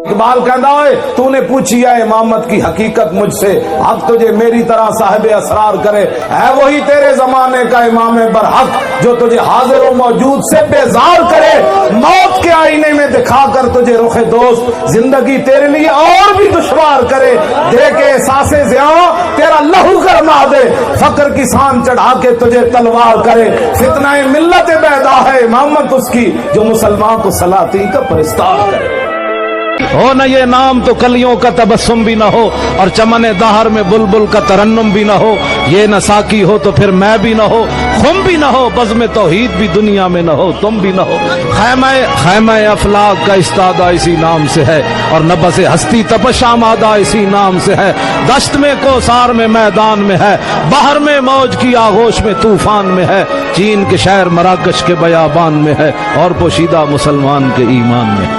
اقبال کہتا ہے تو نے پوچھی ہے امامت کی حقیقت مجھ سے، اب تجھے میری طرح صاحب اسرار کرے، ہے وہی تیرے زمانے کا امام برحق جو تجھے حاضر و موجود سے بیزار کرے، موت کے آئینے میں دکھا کر تجھے رخ دوست زندگی تیرے لیے اور بھی دشوار کرے، دے کے احساس زیاں تیرا لہو گرما دے، فقر کی سان چڑھا کے تجھے تلوار کرے، فتنہ ملت بیدا ہے امامت اس کی جو مسلمان کو سلاطین کا پرستار کرے۔ ہو نہ یہ نام تو کلیوں کا تبسم بھی نہ ہو، اور چمن دہر میں بلبل کا ترنم بھی نہ ہو، یہ نہ ساقی ہو تو پھر میں بھی نہ ہو، خم بھی نہ ہو، بزم توحید بھی دنیا میں نہ ہو، تم بھی نہ ہو۔ خیمہ افلاق کا استادہ اسی نام سے ہے، اور نبض ہستی تپش آمادہ اسی نام سے ہے، دشت میں کوثار میں میدان میں ہے، بحر میں موج کی آغوش میں طوفان میں ہے، چین کے شہر مراکش کے بیابان میں ہے، اور پوشیدہ مسلمان کے ایمان میں۔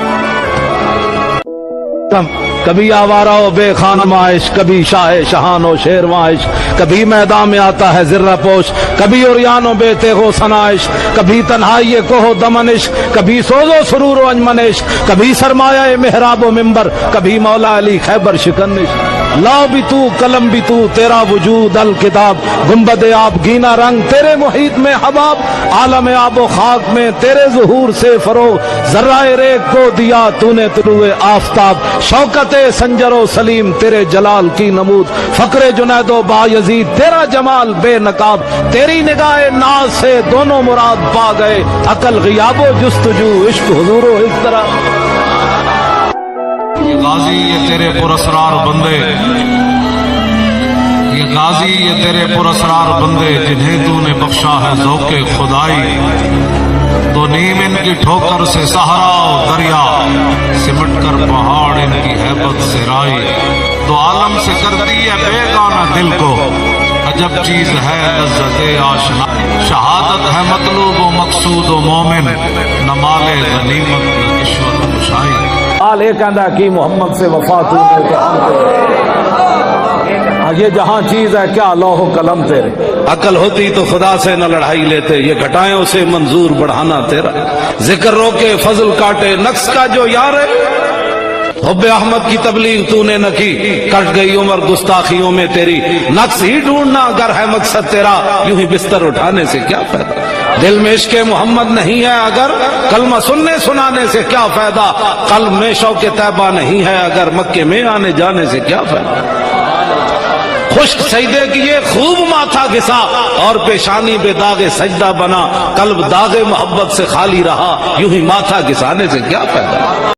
کبھی آوارہ و بے خانم عشق، کبھی شاہ شہان و شیرواں عشق، کبھی میدان میں آتا ہے ذرہ پوش، کبھی اوریان و بے تیغ و ثنا عشق، کبھی تنہائی کوہ و دمن عشق، کبھی سوز و سرور و انجمن عشق، کبھی سرمایہ محراب و منبر، کبھی مولا علی خیبر شکن عشق۔ لا بھی تو قلم بھی تو، تیرا وجود الکتاب، گنبد آب گینا رنگ تیرے محیط میں حباب، عالم آب و خاک میں تیرے ظہور سے فروغ، ذرہ ریگ کو دیا تو نے طلوع آفتاب، شوکت سنجر و سلیم تیرے جلال کی نمود، فقر جنید و بایزید تیرا جمال بے نقاب، تیری نگاہ ناز سے دونوں مراد پا گئے، عقل غیاب و جستجو عشق حضور و اضطراب۔ یہ غازی یہ تیرے پراسرار بندے، یہ غازی یہ تیرے پراسرار بندے، جنہیں تو نے بخشا ہے ذوق خدائی، تو نیم ان کی ٹھوکر سے صحرا و دریا، سمٹ کر پہاڑ ان کی ہیبت سے رائی، تو عالم سے کرتی ہے بیگانہ دل کو، عجب چیز ہے لذت آشنا، شہادت ہے مطلوب و مقصود و مومن، نہ مال غنیمت نہ رشوت کشائی۔ حال یہ کہندا کہ محمد سے وفا تو نے تو ہم تیرے، یہ جہاں چیز ہے کیا لوح و قلم تیرے، عقل ہوتی تو خدا سے نہ لڑائی لیتے، یہ گھٹائیوں سے منظور بڑھانا تیرا، ذکر روکے فضل کاٹے نقص کا جو یار ہے، حب احمد کی تبلیغ تو نے نہ کی، کٹ گئی عمر گستاخیوں میں تیری، نقص ہی ڈھونڈنا اگر ہے مقصد تیرا، یوں ہی بستر اٹھانے سے کیا فائدہ، دل میں عشق محمد نہیں ہے اگر کلمہ سننے سنانے سے کیا فائدہ، قلب میں شوق طیبہ نہیں ہے اگر مکے میں آنے جانے سے کیا فائدہ۔ خشک سجدے کیے خوب ماتھا گھسا، اور پیشانی بے داغ سجدہ بنا، قلب داغ محبت سے خالی رہا، یوں ہی ماتھا گھسانے سے کیا فائدہ۔